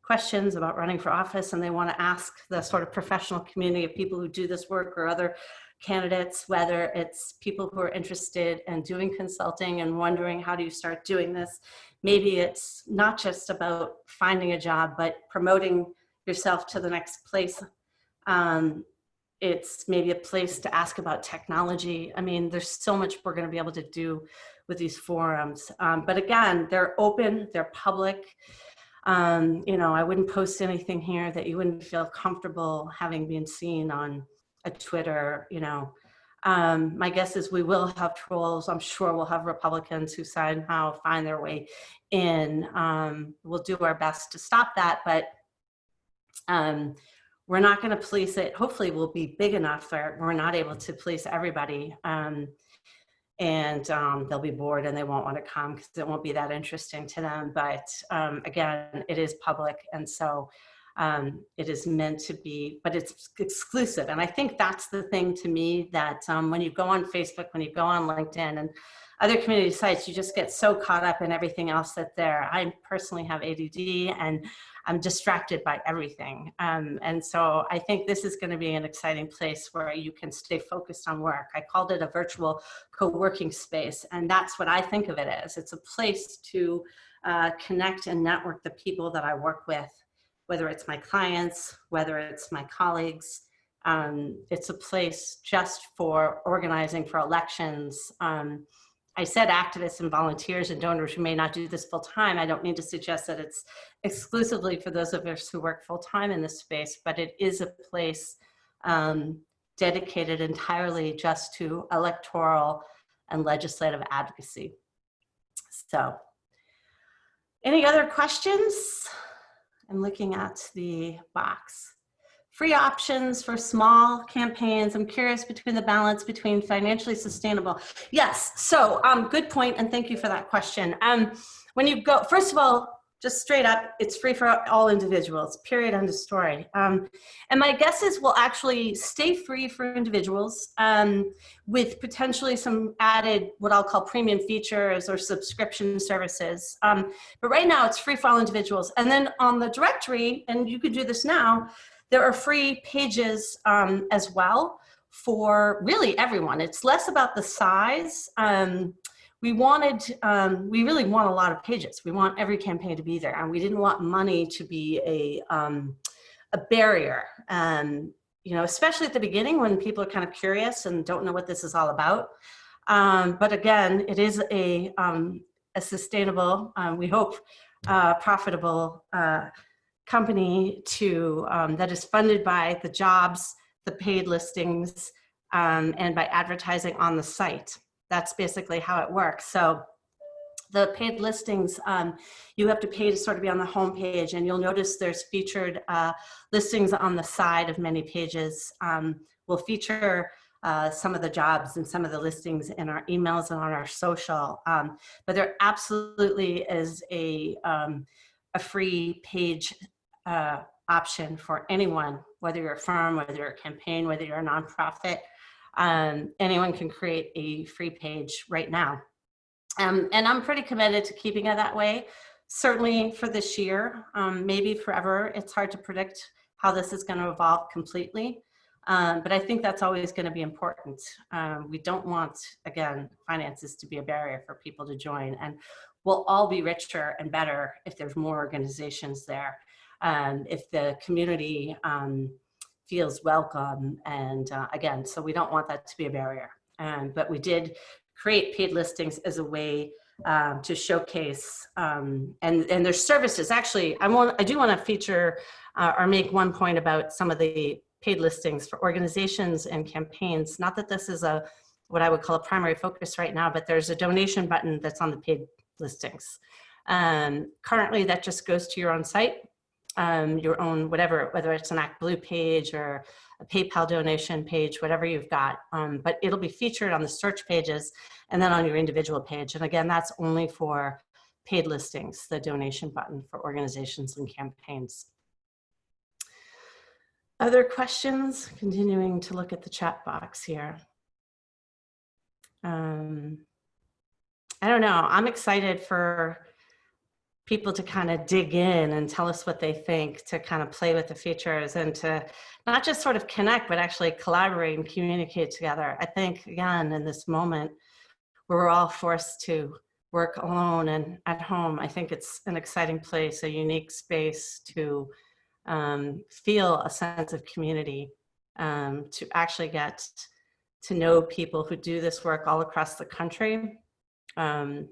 questions about running for office and they want to ask the sort of professional community of people who do this work, or other candidates, whether it's people who are interested in doing consulting and wondering how do you start doing this. Maybe it's not just about finding a job, but promoting yourself to the next place. It's maybe a place to ask about technology. I mean, there's so much we're going to be able to do with these forums. But again, they're open, they're public. I wouldn't post anything here that you wouldn't feel comfortable having been seen on a Twitter, My guess is we will have trolls. I'm sure we'll have Republicans who somehow find their way in. We'll do our best to stop that, but we're not going to police it. Hopefully we'll be big enough that we're not able to police everybody. And they'll be bored and they won't want to come because it won't be that interesting to them. But again, it is public. And so it is meant to be, but it's exclusive. And I think that's the thing to me, that when you go on Facebook, when you go on LinkedIn and other community sites, you just get so caught up in everything else that's there. I personally have ADD and I'm distracted by everything. And so I think this is going to be an exciting place where you can stay focused on work. I called it a virtual co-working space, and that's what I think of it as. It's a place to connect and network the people that I work with, whether it's my clients, whether it's my colleagues. It's a place just for organizing for elections. I said activists and volunteers and donors who may not do this full time. I don't mean to suggest that it's exclusively for those of us who work full time in this space, but it is a place dedicated entirely just to electoral and legislative advocacy. So, any other questions? I'm looking at the box. Free options for small campaigns. I'm curious between the balance between financially sustainable. Yes, so good point, and thank you for that question. When you go, first of all, just straight up, it's free for all individuals, period, end of story. And my guess is we'll actually stay free for individuals with potentially some added, what I'll call premium features or subscription services. But right now it's free for all individuals. And then on the directory, and you could do this now, there are free pages as well for really everyone. It's less about the size. We really want a lot of pages. We want every campaign to be there, and we didn't want money to be a barrier. Especially at the beginning when people are kind of curious and don't know what this is all about. But again, it is a sustainable, we hope, profitable company that is funded by the jobs, the paid listings, and by advertising on the site. That's basically how it works. So the paid listings, you have to pay to sort of be on the home page, and you'll notice there's featured listings on the side of many pages. We'll feature some of the jobs and some of the listings in our emails and on our social. But there absolutely is a free page option for anyone, whether you're a firm, whether you're a campaign, whether you're a nonprofit. Anyone can create a free page right now. And I'm pretty committed to keeping it that way, certainly for this year, maybe forever. It's hard to predict how this is going to evolve completely, but I think that's always going to be important. We don't want, again, finances to be a barrier for people to join. And will all be richer and better if there's more organizations there. If the community feels welcome. And again, so we don't want that to be a barrier. But we did create paid listings as a way to showcase, and there's services. Actually, I do want to feature or make one point about some of the paid listings for organizations and campaigns. Not that this is what I would call a primary focus right now, but there's a donation button that's on the paid listings. Currently, that just goes to your own site, your own whatever, whether it's an ActBlue page or a PayPal donation page, whatever you've got. But it'll be featured on the search pages and then on your individual page. And again, that's only for paid listings, the donation button for organizations and campaigns. Other questions? Continuing to look at the chat box here. I don't know. I'm excited for people to kind of dig in and tell us what they think, to kind of play with the features and to not just sort of connect, but actually collaborate and communicate together. I think, again, in this moment where we're all forced to work alone and at home, I think it's an exciting place, a unique space to feel a sense of community, to actually get to know people who do this work all across the country, and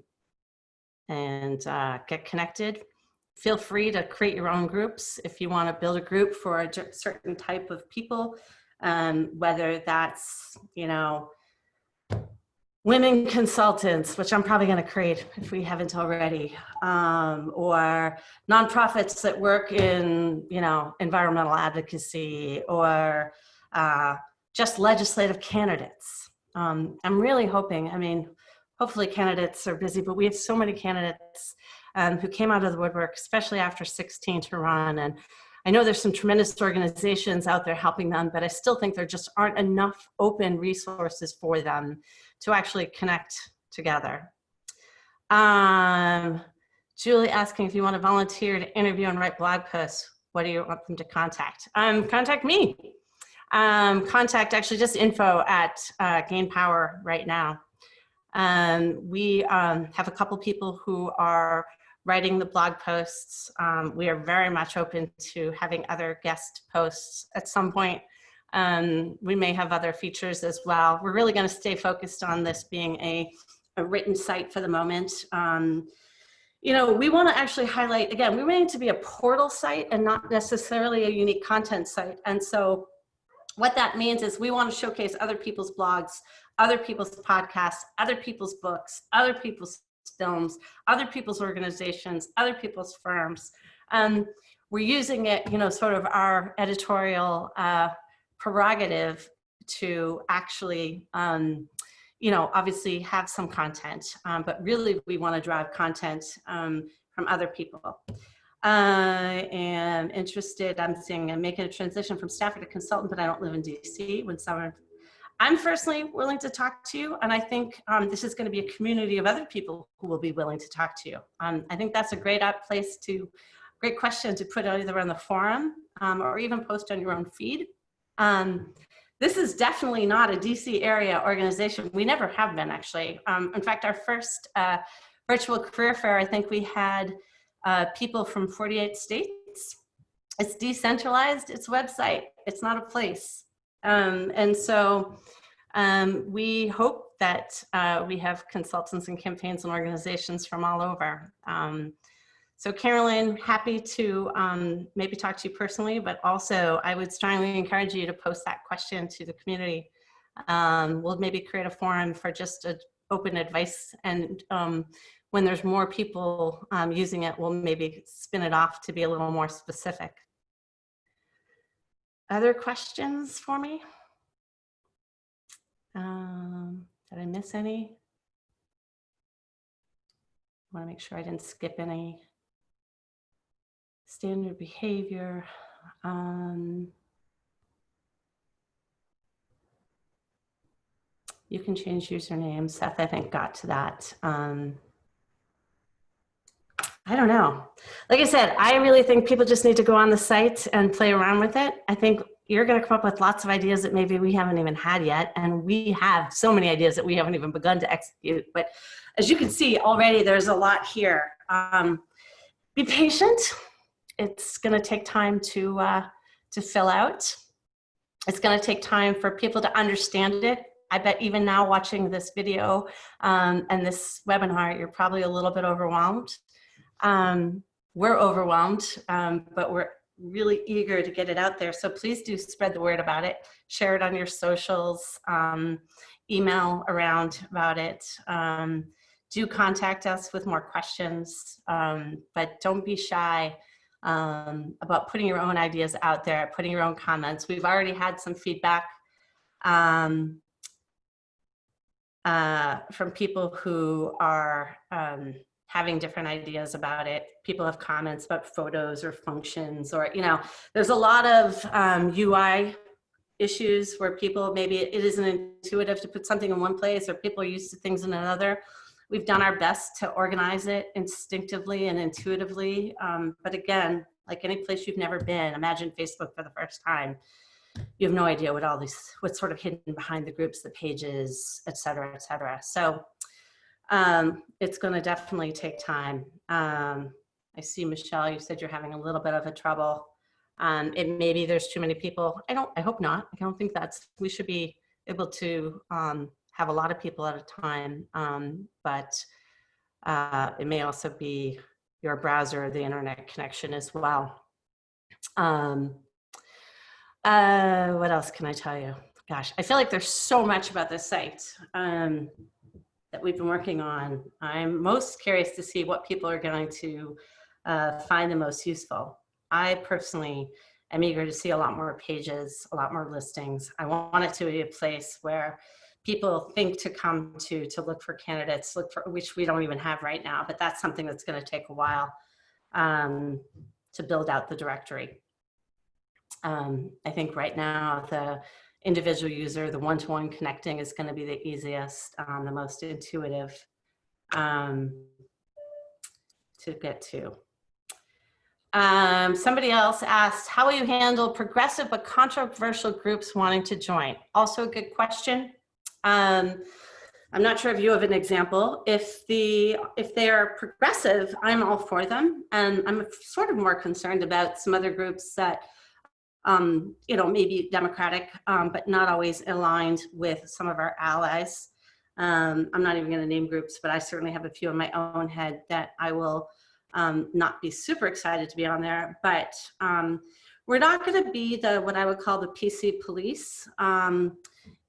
get connected. Feel free to create your own groups if you want to build a group for a certain type of people, whether that's, you know, women consultants, which I'm probably going to create if we haven't already, or nonprofits that work in, you know, environmental advocacy, or just legislative candidates. I'm really hoping, I mean, hopefully candidates are busy, but we have so many candidates who came out of the woodwork, especially after 16 to run. And I know there's some tremendous organizations out there helping them, but I still think there just aren't enough open resources for them to actually connect together. Julie asking if you want to volunteer to interview and write blog posts, what do you want them to contact? Contact me. Contact actually just info at GAINPOWER right now. We have a couple people who are writing the blog posts. We are very much open to having other guest posts at some point. We may have other features as well. We're really going to stay focused on this being a written site for the moment. You know, we want to actually highlight, again, we want it to be a portal site and not necessarily a unique content site. And so what that means is we want to showcase other people's blogs, other people's podcasts, other people's books, other people's films, other people's organizations, other people's firms. We're using it, you know, sort of our editorial prerogative to actually, you know, obviously have some content, but really we want to drive content from other people. I am interested, I'm making a transition from staffer to consultant, but I don't live in DC. I'm personally willing to talk to you, and I think this is going to be a community of other people who will be willing to talk to you. I think that's a great great question to put either on the forum or even post on your own feed. This is definitely not a DC area organization. We never have been, actually. In fact, our first virtual career fair, I think we had people from 48 states. It's decentralized, it's a website, it's not a place. And so we hope that we have consultants and campaigns and organizations from all over. So Carolyn, happy to maybe talk to you personally, but also I would strongly encourage you to post that question to the community. We'll maybe create a forum for just open advice, and when there's more people using it, we'll maybe spin it off to be a little more specific. Other questions for me? Did I miss any? I want to make sure I didn't skip any. Standard behavior. You can change username. Seth, I think, got to that. I don't know. Like I said, I really think people just need to go on the site and play around with it. I think you're going to come up with lots of ideas that maybe we haven't even had yet. And we have so many ideas that we haven't even begun to execute. But as you can see already, there's a lot here. Be patient. It's going to take time to fill out. It's going to take time for people to understand it. I bet even now watching this video and this webinar, you're probably a little bit overwhelmed. We're overwhelmed, but we're really eager to get it out there. So please do spread the word about it. Share it on your socials, email around about it. Do contact us with more questions, but don't be shy about putting your own ideas out there, putting your own comments. We've already had some feedback from people who are having different ideas about it. People have comments about photos or functions, or, you know, there's a lot of UI issues where people, maybe it isn't intuitive to put something in one place, or people are used to things in another. We've done our best to organize it instinctively and intuitively. But again, like any place you've never been, imagine Facebook for the first time. You have no idea what all these, what's sort of hidden behind the groups, the pages, et cetera, et cetera. So it's going to definitely take time. I see, Michelle, you said you're having a little bit of a trouble. It maybe there's too many people. I hope not. I don't think we should be able to have a lot of people at a time. But it may also be your browser or the internet connection as well. What else can I tell you? Gosh, I feel like there's so much about this site that we've been working on. I'm most curious to see what people are going to find the most useful. I personally am eager to see a lot more pages, a lot more listings. I want it to be a place where people think to come to look for candidates, which we don't even have right now, but that's something that's going to take a while to build out the directory. I think right now the individual user, the one-to-one connecting is going to be the easiest, the most intuitive to get to. Somebody else asked, how will you handle progressive but controversial groups wanting to join? Also a good question. I'm not sure if you have an example. If they are progressive, I'm all for them. And I'm sort of more concerned about some other groups that you know, maybe democratic, but not always aligned with some of our allies. I'm not even going to name groups, but I certainly have a few in my own head that I will not be super excited to be on there. But we're not going to be what I would call the PC police.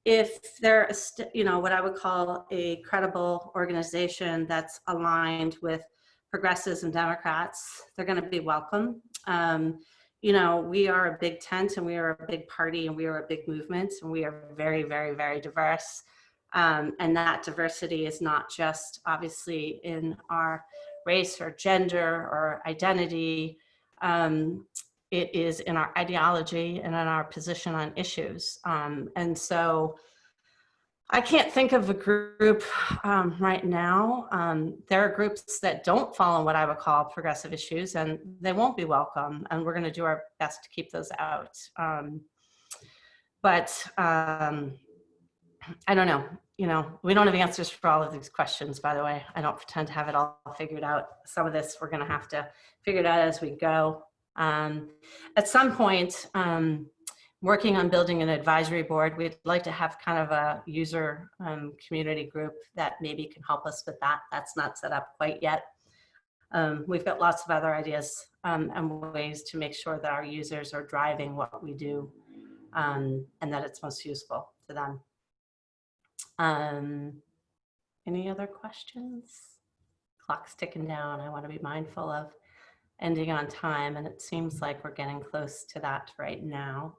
If they're, you know, what I would call a credible organization that's aligned with progressives and Democrats, they're going to be welcome. You know, we are a big tent and we are a big party and we are a big movement and we are very, very, very diverse. And that diversity is not just obviously in our race or gender or identity. It is in our ideology and in our position on issues. And so I can't think of a group right now. There are groups that don't follow what I would call progressive issues, and they won't be welcome. And we're going to do our best to keep those out. But I don't know. You know, we don't have answers for all of these questions, by the way. I don't pretend to have it all figured out. Some of this we're going to have to figure it out as we go. At some point, working on building an advisory board, we'd like to have kind of a user community group that maybe can help us with that. That's not set up quite yet. We've got lots of other ideas and ways to make sure that our users are driving what we do and that it's most useful to them. Any other questions? Clock's ticking down. I want to be mindful of ending on time, and it seems like we're getting close to that right now.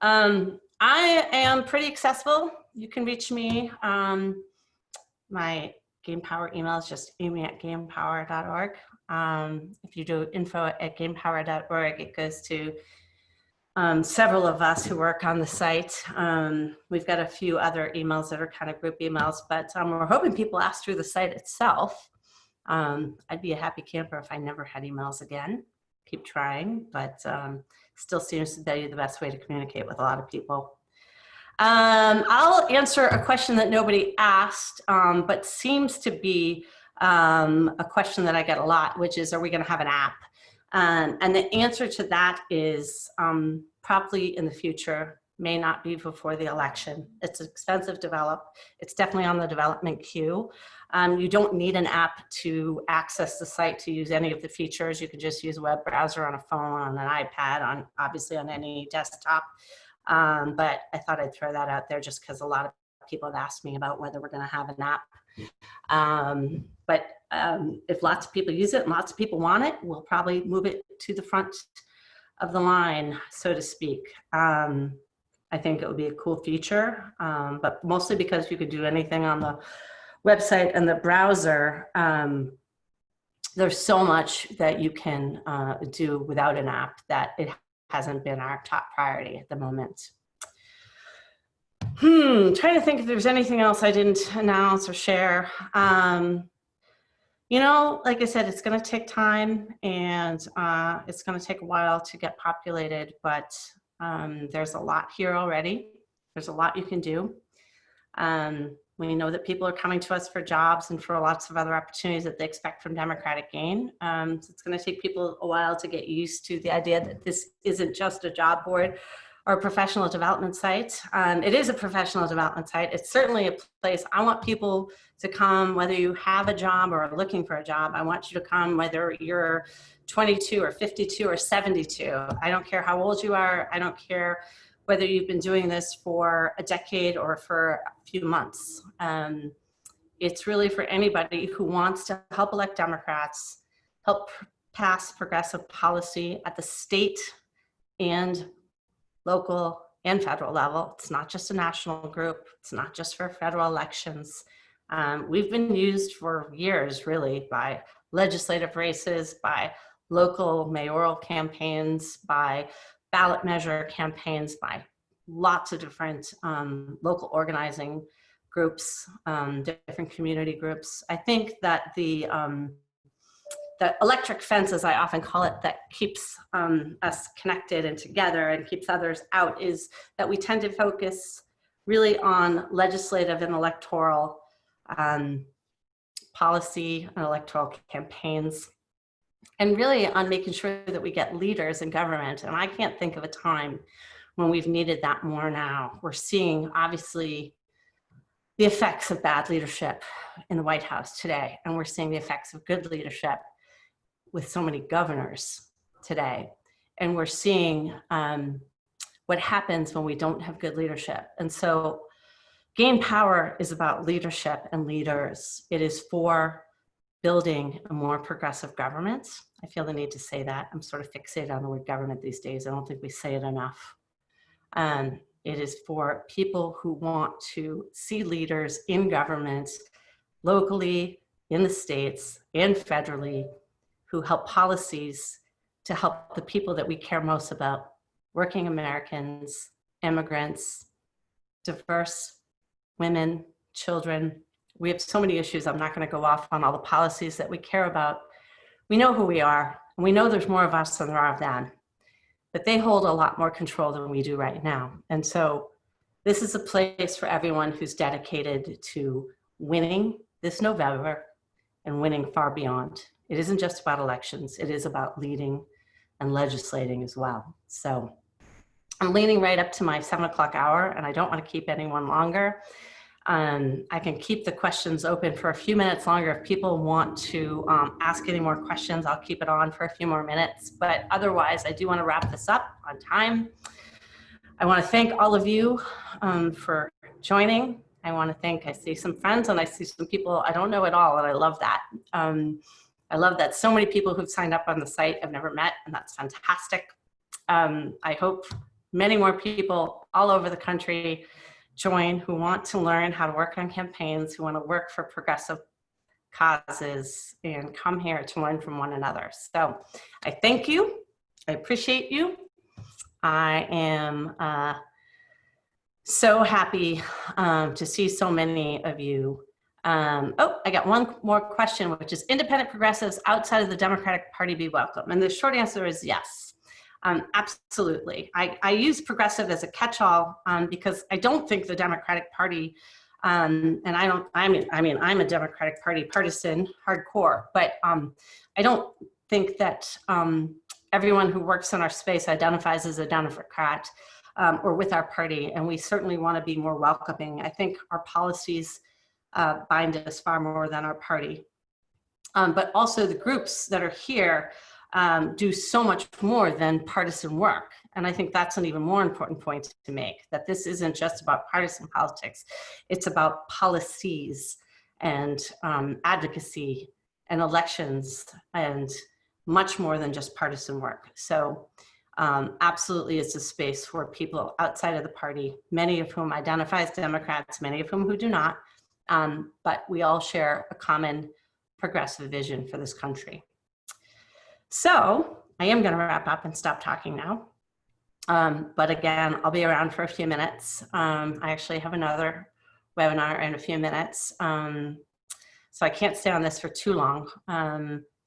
I am pretty accessible. You can reach me. My GAINPOWER email is just amy@gainpower.org. If you do info@gainpower.org, it goes to several of us who work on the site. We've got a few other emails that are kind of group emails, but we're hoping people ask through the site itself. I'd be a happy camper if I never had emails again. Keep trying, but still seems to be the best way to communicate with a lot of people. I'll answer a question that nobody asked, but seems to be a question that I get a lot, which is, are we going to have an app? And the answer to that is probably in the future, may not be before the election. It's expensive to develop. It's definitely on the development queue. You don't need an app to access the site to use any of the features. You can just use a web browser on a phone, on an iPad, obviously on any desktop. But I thought I'd throw that out there just because a lot of people have asked me about whether we're going to have an app. But if lots of people use it and lots of people want it, we'll probably move it to the front of the line, so to speak. I think it would be a cool feature, but mostly because you could do anything on the website and the browser. There's so much that you can do without an app that it hasn't been our top priority at the moment. Trying to think if there's anything else I didn't announce or share. You know, like I said, it's going to take time, and it's going to take a while to get populated, but there's a lot here already. There's a lot you can do. We know that people are coming to us for jobs and for lots of other opportunities that they expect from Democratic Gain. So it's going to take people a while to get used to the idea that this isn't just a job board or a professional development site. It is a professional development site. It's certainly a place I want people to come, whether you have a job or are looking for a job. I want you to come whether you're 22 or 52 or 72. I don't care how old you are. I don't care whether you've been doing this for a decade or for a few months. It's really for anybody who wants to help elect Democrats, help pass progressive policy at the state and local and federal level. It's not just a national group. It's not just for federal elections. We've been used for years, really, by legislative races, by local mayoral campaigns, by ballot measure campaigns, by lots of different local organizing groups, different community groups. I think that the electric fence, as I often call it, that keeps us connected and together and keeps others out, is that we tend to focus really on legislative and electoral policy and electoral campaigns, and really on making sure that we get leaders in government. And I can't think of a time when we've needed that more now. We're seeing, obviously, the effects of bad leadership in the White House today, and we're seeing the effects of good leadership with so many governors today. And we're seeing what happens when we don't have good leadership. And so GAINPOWER is about leadership and leaders. It is for building a more progressive government. I feel the need to say that. I'm sort of fixated on the word government these days. I don't think we say it enough. It is for people who want to see leaders in government, locally, in the states, and federally, who help policies to help the people that we care most about: working Americans, immigrants, diverse women, children. We have so many issues. I'm not going to go off on all the policies that we care about. We know who we are, and we know there's more of us than there are of them, but they hold a lot more control than we do right now. And so this is a place for everyone who's dedicated to winning this November and winning far beyond. It isn't just about elections. It is about leading and legislating as well. So I'm leaning right up to my 7 o'clock hour, and I don't want to keep anyone longer. I can keep the questions open for a few minutes longer. If people want to ask any more questions, I'll keep it on for a few more minutes. But otherwise, I do want to wrap this up on time. I want to thank all of you for joining. I want to thank, I see some friends and I see some people I don't know at all, and I love that. I love that so many people who've signed up on the site I've never met, and that's fantastic. I hope many more people all over the country join who want to learn how to work on campaigns, who want to work for progressive causes, and come here to learn from one another. So I thank you. I appreciate you. I am so happy to see so many of you. Oh, I got one more question, which is: independent progressives outside of the Democratic Party be welcome? And the short answer is yes. Absolutely. I use progressive as a catch-all because I don't think the Democratic Party, and I'm a Democratic Party partisan, hardcore, but I don't think that everyone who works in our space identifies as a Democrat or with our party, and we certainly want to be more welcoming. I think our policies bind us far more than our party. But also the groups that are here do so much more than partisan work. And I think that's an even more important point to make, that this isn't just about partisan politics. It's about policies and advocacy and elections and much more than just partisan work. So absolutely it's a space for people outside of the party, many of whom identify as Democrats, many of whom who do not, but we all share a common progressive vision for this country. So I am going to wrap up and stop talking now. But again, I'll be around for a few minutes. I actually have another webinar in a few minutes. So I can't stay on this for too long.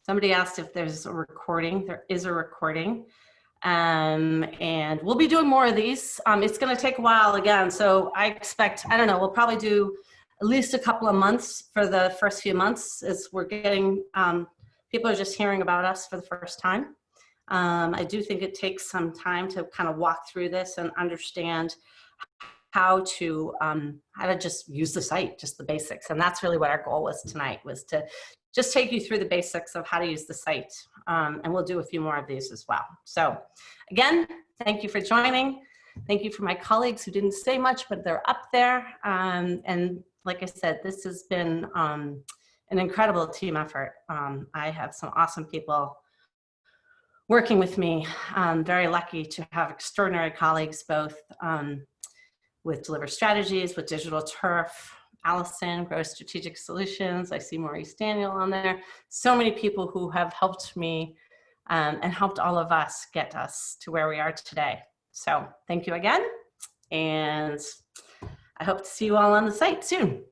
Somebody asked if there's a recording. There is a recording. And we'll be doing more of these. It's going to take a while again. So I expect, I don't know, we'll probably do at least a couple of months for the first few months as we're getting, people are just hearing about us for the first time. I do think it takes some time to kind of walk through this and understand how to just use the site, just the basics. And that's really what our goal was tonight, was to just take you through the basics of how to use the site. And we'll do a few more of these as well. So again, thank you for joining. Thank you for my colleagues who didn't say much, but they're up there. And like I said, this has been an incredible team effort. I have some awesome people working with me. I'm very lucky to have extraordinary colleagues, both with Deliver Strategies, with Digital Turf, Allison, Grow Strategic Solutions. I see Maurice Daniel on there. So many people who have helped me and helped all of us get us to where we are today. So thank you again. And I hope to see you all on the site soon.